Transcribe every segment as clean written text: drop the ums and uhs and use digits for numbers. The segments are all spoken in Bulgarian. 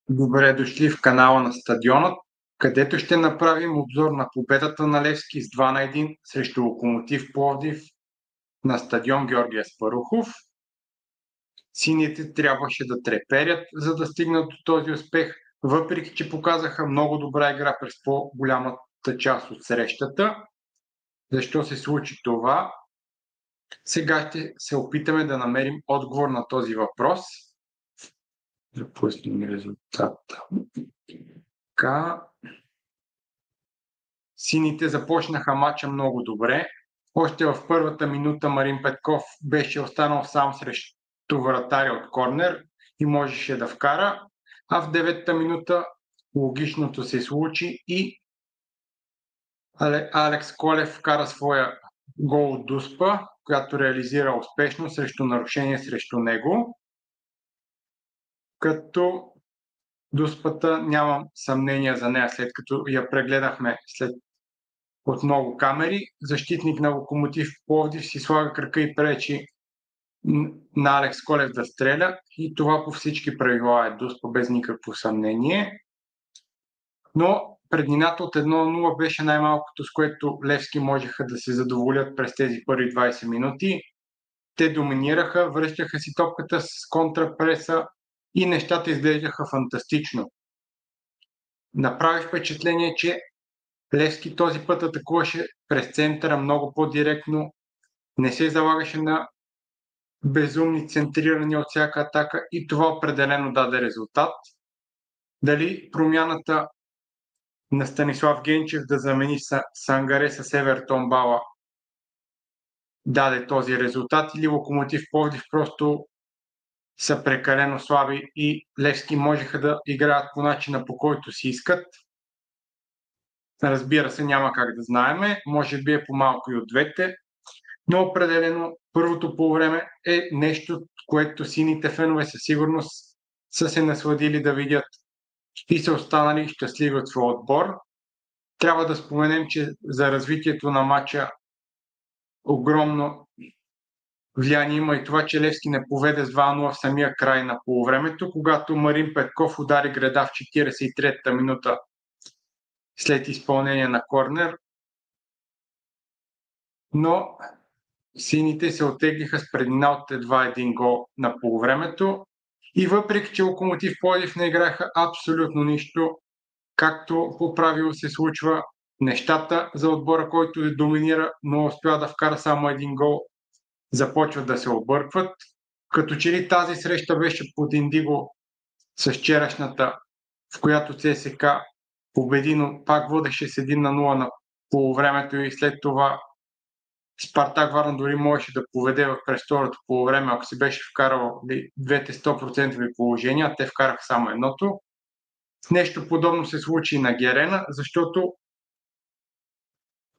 Добре дошли в канала на Стадионът, където ще направим обзор на победата на Левски с 2-1 срещу Локомотив Пловдив на стадион Георги Аспарухов. Сините трябваше да треперят, за да стигнат до този успех, въпреки че показаха много добра игра през по-голямата част от срещата. Защо се случи това? Сега ще се опитаме да намерим отговор на този въпрос. Запуснем резултата. Сините започнаха мача много добре. Още в първата минута Марин Петков беше останал сам срещу вратаря от корнер и можеше да вкара, а в 9-та минута логичното се случи и Алекс Колев вкара своя гол от Дуспа, която реализира успешно срещу нарушение срещу него. Като Дуспата нямам съмнение за нея, след като я прегледахме от много камери. Защитник на Локомотив Пловдив си слага крака и пречи на Алекс Колев да стреля и това по всички правила е Дуспа без никакво съмнение. Но преднината от 1-0 беше най-малкото, с което Левски можеха да се задоволят през тези първи 20 минути. Те доминираха, връщаха си топката с контрапреса и нещата изглеждаха фантастично. Направи впечатление, че Левски този път атакуваше през центъра много по-директно, не се залагаше на безумни центрирани от всяка атака и това определено даде резултат. Дали промяната на Станислав Генчев да замени Сангаре с Евертон Бала даде този резултат или Локомотив Пловдив просто са прекалено слаби и Левски можеха да играят по начина, по който си искат. Разбира се, няма как да знаеме, може би е по-малко и от двете, но определено първото полувреме е нещо, което сините фенове със сигурност са се насладили да видят и са останали щастливи от своя отбор. Трябва да споменем, че за развитието на матча огромно влияние има и това, че Левски не поведе с 2-0 в самия край на полувремето, когато Марин Петков удари греда в 43-та минута след изпълнение на корнер. Но сините се оттеглиха с преднина от едва един гол на полувремето и въпреки, че Локомотив Пловдив не играха абсолютно нищо, както по правило се случва, нещата за отбора, който доминира, но успя да вкара само един гол, започват да се объркват. Като че ли тази среща беше под индиго с вчерашната, в която ЦСКА победи, но пак водеше с 1-0 на полувремето и след това Спартак Варна дори можеше да поведе през второто полувреме, ако си беше вкарал двете 100% положения, а те вкараха само едното. Нещо подобно се случи и на Герена, защото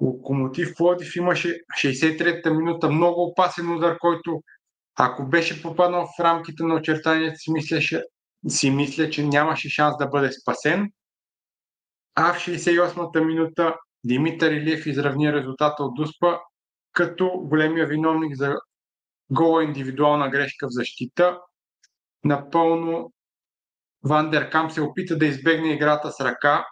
Локомотив Пловдив имаше 63-та минута много опасен удар, който ако беше попаднал в рамките на очертанията си мисля, че нямаше шанс да бъде спасен. А в 68-та минута Димитър Илиев изравни резултата от Дуспа, като големия виновник за гола индивидуална грешка в защита. Напълно Ван дер Камп се опита да избегне играта с ръка,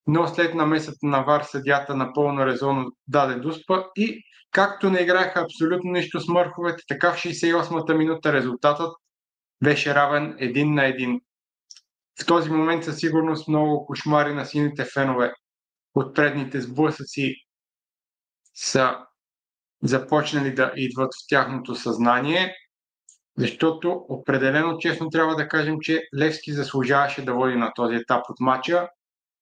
но след намесата на ВАР съдията напълно резонно даде Дуспа и както не играеха абсолютно нищо с мърховете, така в 68-та минута резултатът беше равен 1-1. В този момент със сигурност много кошмари на сините фенове от предните сблъсъци са започнали да идват в тяхното съзнание, защото определено честно трябва да кажем, че Левски заслужаваше да води на този етап от матча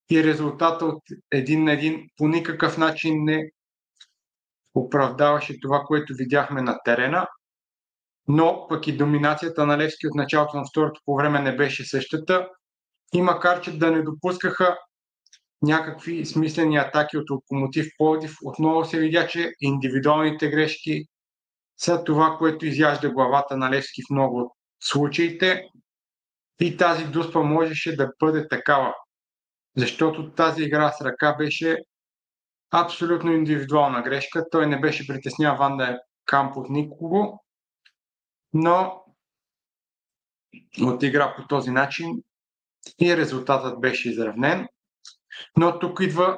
и резултата от 1-1 по никакъв начин не оправдаваше това, което видяхме на терена, но пък и доминацията на Левски от началото на второто по време не беше същата и макар че да не допускаха някакви смислени атаки от Локомотив Пловдив, отново се видя, че индивидуалните грешки са това, което изяжда главата на Левски в много от случаите и тази Дуспа можеше да бъде такава, защото тази игра с ръка беше абсолютно индивидуална грешка. Той не беше притесняван Ван дер Камп от никого, но от игра по този начин и резултатът беше изравнен. Но тук идва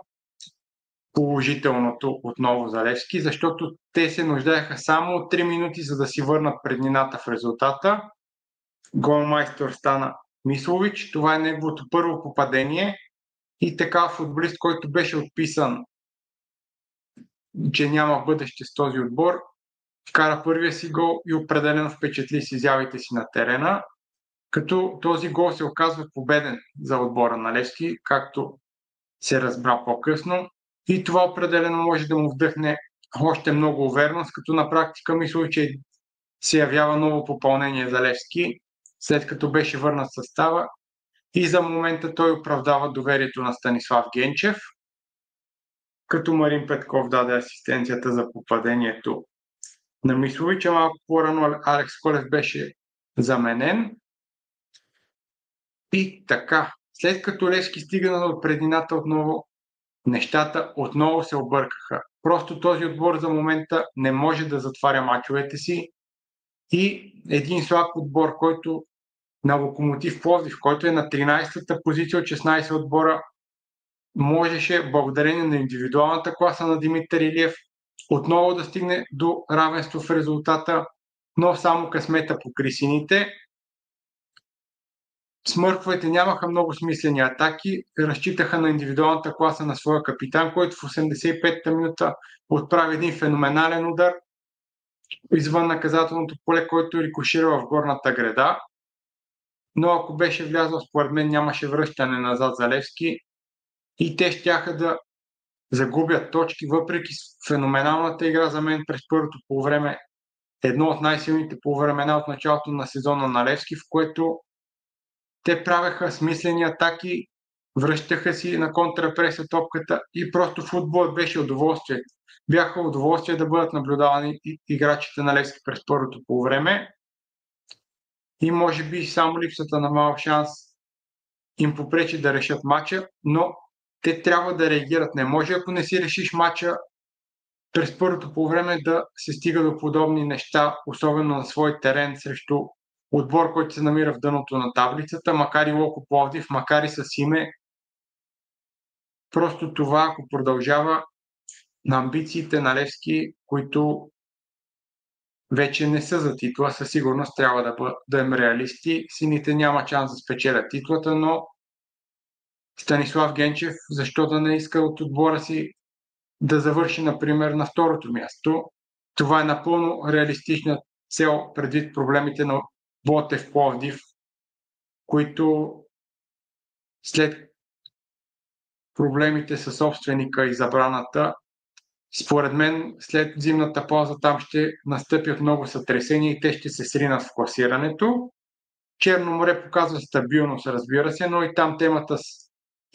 положителното отново за Левски, защото те се нуждаеха само от 3 минути, за да си върнат преднината в резултата. Голмайстор стана Мислович. Това е неговото първо попадение и така футболист, който беше отписан, че няма бъдеще с този отбор, вкара първия си гол и определено впечатли с изявите си на терена, като този гол се оказва победен за отбора на Левски, както се разбра по-късно. И това определено може да му вдъхне още много увереност, като на практика мисля, че се явява ново попълнение за Левски, след като беше върнат състава и за момента той оправдава доверието на Станислав Генчев, като Марин Петков даде асистенцията за попадението на Мислович, а малко по-рано Алекс Колев беше заменен. И така, след като Левски стигна до предината отново, нещата отново се объркаха. Просто този отбор за момента не може да затваря мачовете си и един слаб отбор, който на Локомотив Пловдив, който е на 13-та позиция от 16 отбора, можеше, благодарение на индивидуалната класа на Димитър Илиев, отново да стигне до равенство в резултата, но само късмета покри сините. Смъртвите нямаха много смислени атаки, разчитаха на индивидуалната класа на своя капитан, който в 85-та минута отправи един феноменален удар извън наказателното поле, който рикошира в горната греда. Но ако беше влязъл, според мен нямаше връщане назад за Левски и те щяха да загубят точки, въпреки феноменалната игра за мен през първото полувреме. Едно от най-силните полувремена от началото на сезона на Левски, в което те правеха смислени атаки, връщаха си на контрапреса топката и просто футболът беше удоволствие. Бяха удоволствие да бъдат наблюдавани играчите на Левски през първото полувреме и може би само липсата на малък шанс им попречи да решат матча, но те трябва да реагират. Не може, ако не си решиш матча през първото полувреме, да се стига до подобни неща, особено на свой терен срещу отбор, който се намира в дъното на таблицата, макар и Локо Пловдив, макар и с име. Просто това, ако продължава на амбициите на Левски, които вече не са за титла, със сигурност трябва да бъдем реалисти. Сините няма шанс да спечелят титлата, но Станислав Генчев, защо да не иска от отбора си да завърши, например, на второто място. Това е напълно реалистична цел предвид проблемите на Ботев Пловдив, които след проблемите с собственика и забраната, според мен след зимната пауза там ще настъпят много сътресения и те ще се сринат в класирането. Черно море показва стабилност, разбира се, но и там темата с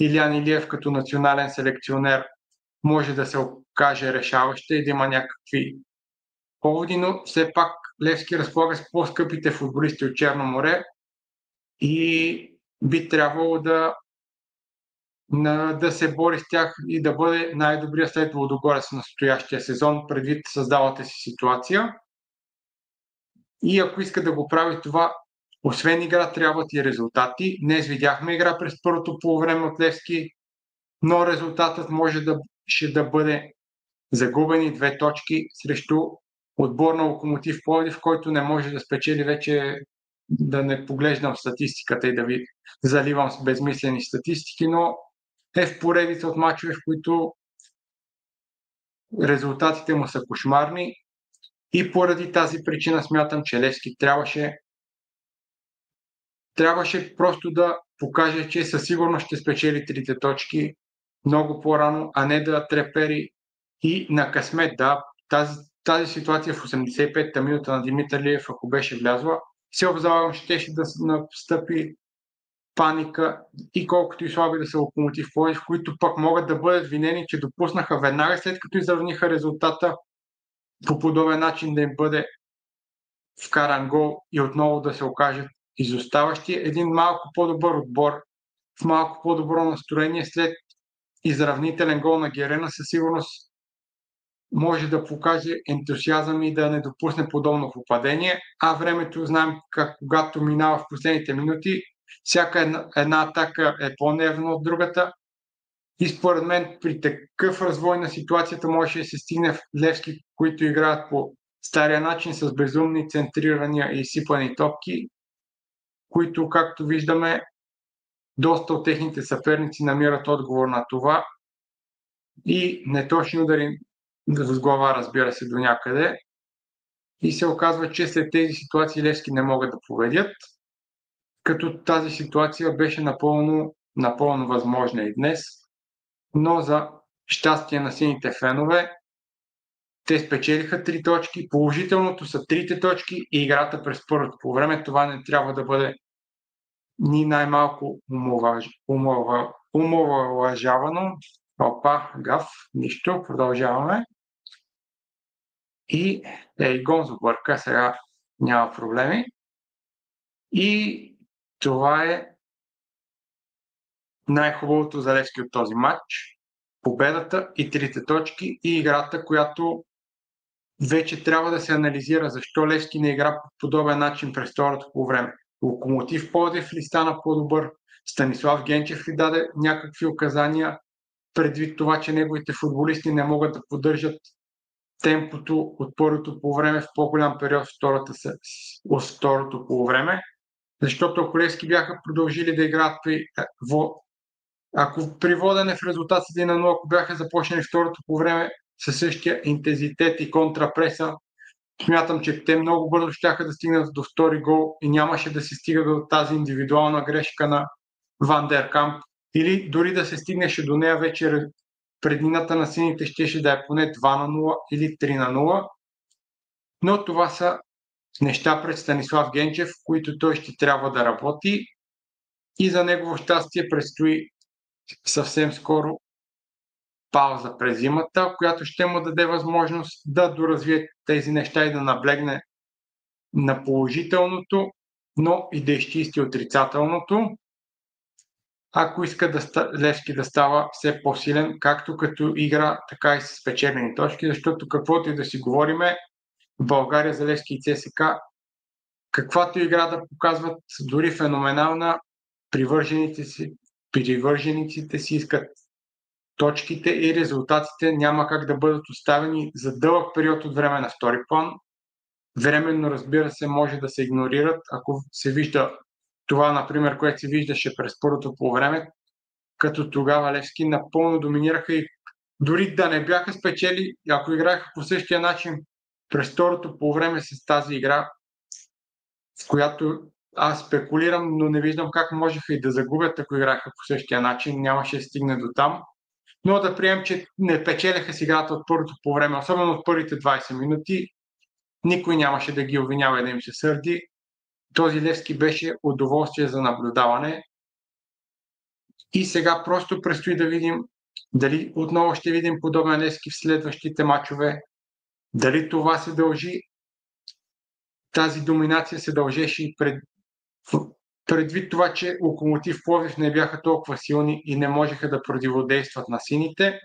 Илян Илиев като национален селекционер може да се окаже решаваща и да има някакви поводи, но все пак Левски разполага с по-скъпите футболисти от Черно море и би трябвало да се бори с тях и да бъде най-добрият след Лудогорец на настоящия сезон, предвид създалата си ситуация. И ако иска да го прави това, освен игра, трябват и резултати. Днес видяхме игра през първото полувреме от Левски, но резултатът може да бъде загубени 2 точки срещу отбор на Локомотив Пловдив, който не може да спечели вече, да не поглеждам статистиката и да ви заливам с безмислени статистики, но е в поредица от мачове, в които резултатите му са кошмарни и поради тази причина смятам, че Левски трябваше просто да покаже, че със сигурност ще спечели 3 точки много по-рано, а не да трепери и на късмет. Да, тази ситуация в 85-та минута на Димитър Илиев, ако беше влязла, се обзавам, щеше да настъпи паника и колкото и слаби да са Локомотив Пловдив, които пък могат да бъдат винени, че допуснаха веднага след като изравниха резултата по подобен начин да им бъде вкаран гол и отново да се окажат изоставащи. Един малко по-добър отбор, в малко по-добро настроение след изравнителен гол на Герена със сигурност може да покаже ентусиазъм и да не допусне подобно попадение, а времето знаем как когато минава в последните минути, всяка една атака е по-нервна от другата. И според мен при такъв развой на ситуацията може да се стигне в Левски, които играят по стария начин с безумни центрирания и сипани топки, които, както виждаме, доста от техните съперници намират отговор на това и неточни удари с глава, разбира се, до някъде. И се оказва, че след тези ситуации Левски не могат да победят, като тази ситуация беше напълно възможна и днес. Но за щастие на сините фенове, те спечелиха 3 точки. Положителното са 3 точки и играта през първото по време. Това не трябва да бъде ни най-малко умалважавано. Опа, гаф, нищо, продължаваме. И Гонзо бърка, сега няма проблеми. И това е най-хубавото за Левски от този матч. Победата и 3 точки и играта, която вече трябва да се анализира защо Левски не игра по подобен начин през второто по време. Локомотив Пловдив ли стана по-добър? Станислав Генчев ли даде някакви указания предвид това, че неговите футболисти не могат да поддържат темпото от първото по време в по-голям период от второто по време? Защото ако Левски бяха продължили да играят ако при водене в резултат с 1-0, ако бяха започнали второто по време със същия интензитет и контрапреса, смятам, че те много бързо щяха да стигнат до втори гол и нямаше да се стига до тази индивидуална грешка на Ван дер Камп. Или дори да се стигнеше до нея вече, преднината на сините щеше да е поне 2-0 или 3-0. Но това са неща пред Станислав Генчев, които той ще трябва да работи и за негово щастие предстои съвсем скоро пауза през зимата, която ще му даде възможност да доразвие тези неща и да наблегне на положителното, но и да изчисти отрицателното, ако иска Левски да става все по-силен, както като игра, така и с спечелени точки, защото каквото и да си говориме, в България за Левски и ЦСКА, каквато игра да показват, дори феноменална, привържениците си искат точките и резултатите няма как да бъдат оставени за дълъг период от време на втори план. Временно, разбира се, може да се игнорират, ако се вижда това, например, което се виждаше през първото по време, като тогава Левски напълно доминираха и дори да не бяха спечели, ако играеха по същия начин през второто по време с тази игра, в която аз спекулирам, но не виждам как можеха и да загубят, ако играеха по същия начин, нямаше да стигне до там. Но да приемем, че не печеляха с играта от първото по време, особено от първите 20 минути, никой нямаше да ги обвинява и да им се сърди. Този Левски беше удоволствие за наблюдаване. И сега просто предстои да видим дали отново ще видим подобен Левски в следващите мачове, дали това се дължи, тази доминация се дължеше и предвид това, че Локомотив Пловдив не бяха толкова силни и не можеха да противодействат на сините,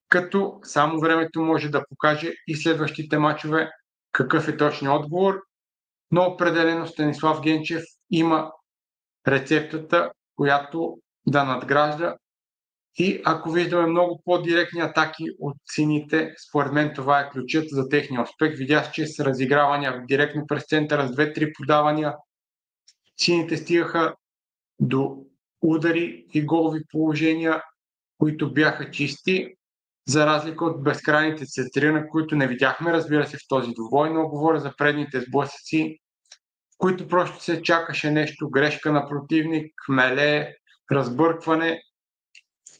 като само времето може да покаже и следващите мачове какъв е точният отговор, но определено Станислав Генчев има рецептата, която да надгражда и ако виждаме много по-директни атаки от сините, според мен това е ключът за техния успех. Видях, че с разигравания директно през центъра с 2-3 подавания сините стигаха до удари и голови положения, които бяха чисти, за разлика от безкрайните центрирания, които не видяхме, разбира се, в този двубой, но говоря за предните сблъсъци, в които просто се чакаше нещо, грешка на противник, меле, разбъркване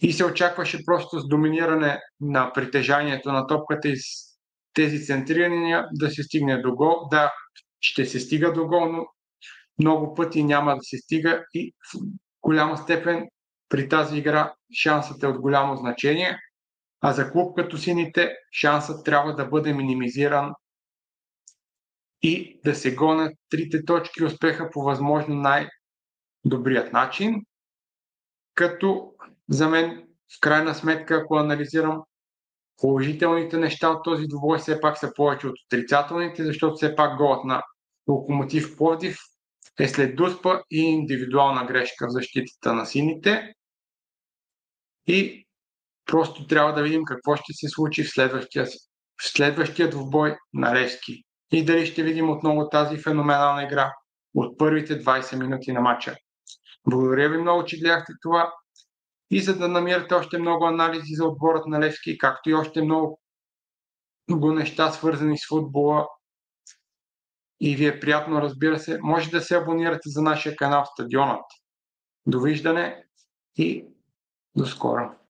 и се очакваше просто с доминиране на притежанието на топката и с тези центрирания да се стигне до гол. Да, ще се стига до гол, но много пъти няма да се стига и в голяма степен при тази игра шансът е от голямо значение, а за клуб като сините шансът трябва да бъде минимизиран и да се гонят 3 точки успеха по възможно най-добрият начин, като за мен в крайна сметка, ако анализирам положителните неща от този двубой, все пак са повече от отрицателните, защото все пак голът на Локомотив Пловдив е след Дуспа и индивидуална грешка в защитата на сините. И просто трябва да видим какво ще се случи в следващия двубой на Левски. И дали ще видим отново тази феноменална игра от първите 20 минути на матча. Благодаря ви много, че гледахте това. И за да намирате още много анализи за отборът на Левски, както и още много неща, свързани с футбола, и ви е приятно, разбира се, може да се абонирате за нашия канал Стадионът. Довиждане и до скоро!